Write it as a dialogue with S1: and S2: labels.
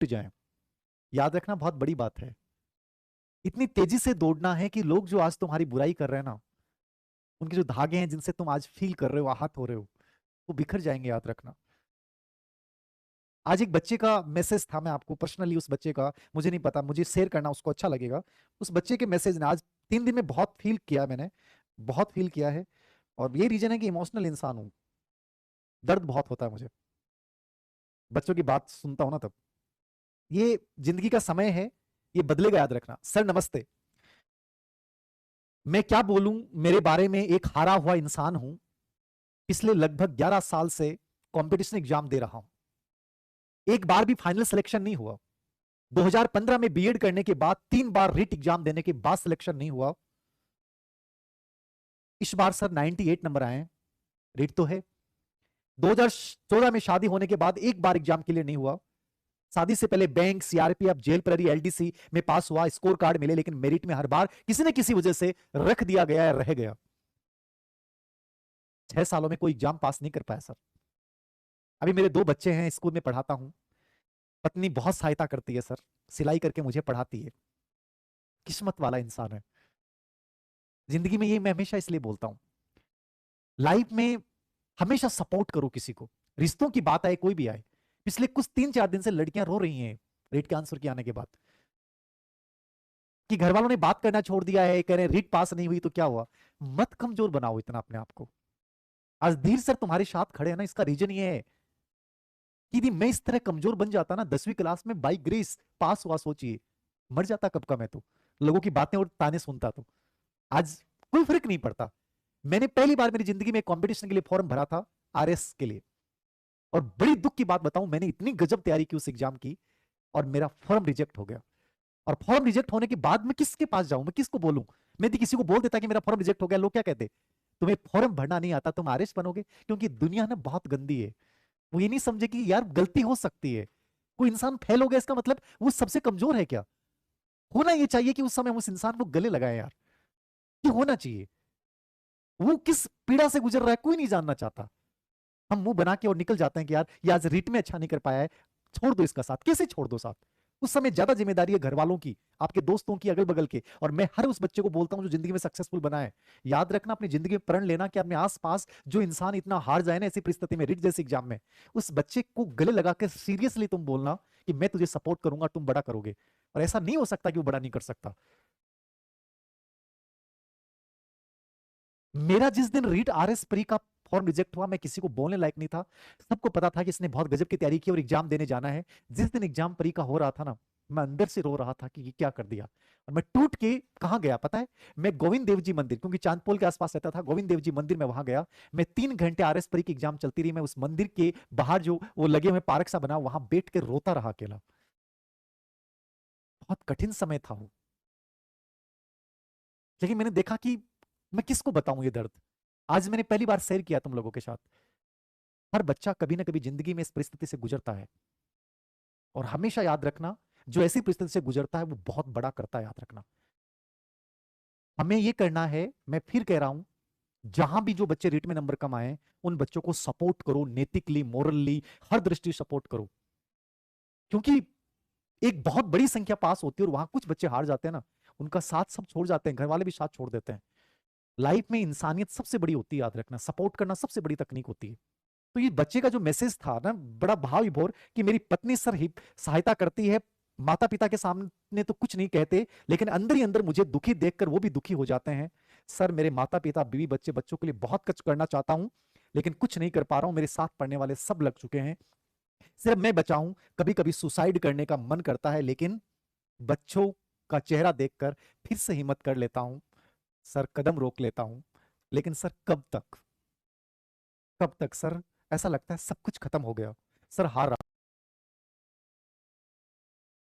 S1: जाएं। याद रखना बहुत बड़ी बात है। इतनी तेजी से दौड़ना है कि लोग जो आज तुम्हारी बुराई कर रहे हैं ना, उनके जो धागे हैं जिनसे तुम आज फील कर रहे हो, आहत हो रहे हो, वो बिखर जाएंगे, याद रखना। आज एक बच्चे का मैसेज था, मैं आपको पर्सनली उस बच्चे का, मुझे नहीं पता, मुझे शेयर करना उसको अच्छा लगेगा। उस बच्चे के मैसेज ने आज 3 दिन में बहुत फील किया, मैंने बहुत फील किया है। और ये रीजन है कि इमोशनल इंसान हूं, दर्द बहुत होता है मुझे, बच्चों की बात सुनता हूं ना तब। ये जिंदगी का समय है, ये बदलेगा, याद रखना। सर नमस्ते, मैं क्या बोलूं, मेरे बारे में एक हारा हुआ इंसान हूं। पिछले लगभग 11 साल से कंपटीशन एग्जाम दे रहा हूं, एक बार भी फाइनल सिलेक्शन नहीं हुआ। 2015 में बीएड करने के बाद 3 बार रीट एग्जाम देने के बाद सिलेक्शन नहीं हुआ। इस बार सर 98 नंबर आए हैं, रीट तो है। 2014 में शादी होने के बाद एक बार एग्जाम क्लियर नहीं हुआ। शादी से पहले बैंक, सीआरपीएफ, जेल प्रहरी, एलडीसी में पास हुआ, स्कोर कार्ड मिले, लेकिन मेरिट में हर बार किसी न किसी वजह से रख दिया गया या रह गया। 6 सालों में कोई एग्जाम पास नहीं कर पाया सर। अभी मेरे 2 बच्चे हैं, स्कूल में पढ़ाता हूं, पत्नी बहुत सहायता करती है सर, सिलाई करके मुझे पढ़ाती है। किस्मत वाला इंसान है जिंदगी में, ये मैं हमेशा इसलिए बोलता हूं। लाइफ में हमेशा सपोर्ट करो किसी को, रिश्तों की बात आए कोई भी आए। पिछले कुछ 3-4 दिन से लड़कियां रो रही हैं रीट के आंसर के आने के बाद, कि घर वालों ने बात करना छोड़ दिया है, कह रहे हैं रीट पास नहीं हुई तो क्या हुआ। मत कमजोर बनाओ इतना अपने आप को। आज धीर सर तुम्हारे साथ खड़े हैं ना, इसका रीजन ये है कि यदि मैं इस तरह कमजोर बन जाता ना 10वीं क्लास में, बाई ग्रेस पास हुआ, सोचिए मर जाता कब का मैं तो, लोगों की बातें और ताने सुनता तो। आज कोई फर्क नहीं पड़ता। मैंने पहली बार मेरी जिंदगी में कंपटीशन के लिए फॉर्म भरा था, आरएस के लिए। और बड़ी दुख की बात बताऊं, मैंने इतनी गजब तैयारी की उस एग्जाम की, और मेरा फॉर्म रिजेक्ट हो गया। और फॉर्म रिजेक्ट होने के बाद मैं किसके पास जाऊं, मैं किसको बोलूं। मैं यदि किसी को बोल देता कि मेरा फॉर्म रिजेक्ट हो गया, लोग क्या कहते, तुम्हें फॉर्म भरना नहीं आता, तुम आरएस बनोगे। क्योंकि दुनिया ना बहुत गंदी है, वो ये नहीं समझे कि यार गलती हो सकती है। कोई इंसान फेल हो गया इसका मतलब वो सबसे कमजोर है क्या। होना ये चाहिए कि उस समय उस इंसान को गले लगाए यार, कि होना चाहिए। वो किस पीड़ा से गुजर रहा है कोई नहीं जानना चाहता। हम मुंह बना के और निकल जाते हैं कि यार ये आज रीट में अच्छा नहीं कर पाया है, छोड़ दो इसका साथ। कैसे छोड़ दो साथ, उस समय ज्यादा जिम्मेदारी है घर वालों की, आपके दोस्तों की, अगल बगल के। और मैं हर उस बच्चे को बोलता हूं जो जिंदगी में सक्सेसफुल बना है, याद रखना अपनी जिंदगी में प्रण लेना कि अपने आसपास जो इंसान इतना हार जाए ना ऐसी परिस्थिति में, रीट जैसे एग्जाम में, उस बच्चे को गले लगा के सीरियसली तुम बोलना कि मैं तुझे सपोर्ट करूंगा, तुम बड़ा करोगे। और ऐसा नहीं हो सकता कि वो बड़ा नहीं कर सकता। मेरा जिस दिन रीट आरएस प्री का फॉर्म रिजेक्ट हुआ, मैं किसी को बोलने लायक नहीं था। सबको पता था कि इसने बहुत गजब की तैयारी की और एग्जाम देने जाना है। जिस दिन एग्जाम प्री का हो रहा था ना, मैं अंदर से रो रहा था कि ये क्या कर दिया। और मैं टूट के कहाँ गया पता है, मैं गोविंद देव जी मंदिर, क्योंकि चांदपोल के आसपास रहता था, गोविंद देव जी मंदिर में वहां गया। मैं 3 घंटे आरएस प्री की एग्जाम चलती रही, मैं उस मंदिर के बाहर जो वो लगे हुए पार्क सा बना, वहां बैठ के रोता रहा अकेला। बहुत कठिन समय था वो। लेकिन मैंने देखा कि मैं किसको बताऊं ये दर्द। आज मैंने पहली बार शेयर किया तुम लोगों के साथ। हर बच्चा कभी ना कभी जिंदगी में इस परिस्थिति से गुजरता है। और हमेशा याद रखना, जो ऐसी परिस्थिति से गुजरता है वो बहुत बड़ा करता है, याद रखना। हमें ये करना है, मैं फिर कह रहा हूं, जहां भी जो बच्चे रीट में नंबर कम आए, उन बच्चों को सपोर्ट करो, नैतिकली, मोरली, हर दृष्टि सपोर्ट करो। क्योंकि एक बहुत बड़ी संख्या पास होती है और वहां कुछ बच्चे हार जाते हैं ना, उनका साथ सब छोड़ जाते हैं, घर वाले भी साथ छोड़ देते हैं। लाइफ में इंसानियत सबसे बड़ी होती है, याद रखना, सपोर्ट करना सबसे बड़ी तकनीक होती है। तो ये बच्चे का जो मैसेज था ना, बड़ा भाव विभोर, कि मेरी पत्नी सर ही सहायता करती है, माता पिता के सामने तो कुछ नहीं कहते, लेकिन अंदर ही अंदर मुझे दुखी देखकर वो भी दुखी हो जाते हैं। सर मेरे माता पिता, बीवी बच्चे, बच्चों के लिए बहुत कुछ करना चाहता हूं, लेकिन कुछ नहीं कर पा रहा हूं, मेरे साथ पढ़ने वाले सब लग चुके हैं, सिर्फ मैं बचा हूं। कभी कभी सुसाइड करने का मन करता है, लेकिन बच्चों का चेहरा देखकर फिर से हिम्मत कर लेता हूं। सर कदम रोक लेता हूं, लेकिन सर कब तक, कब तक सर। ऐसा लगता है सब कुछ खत्म हो गया, सर हार रहा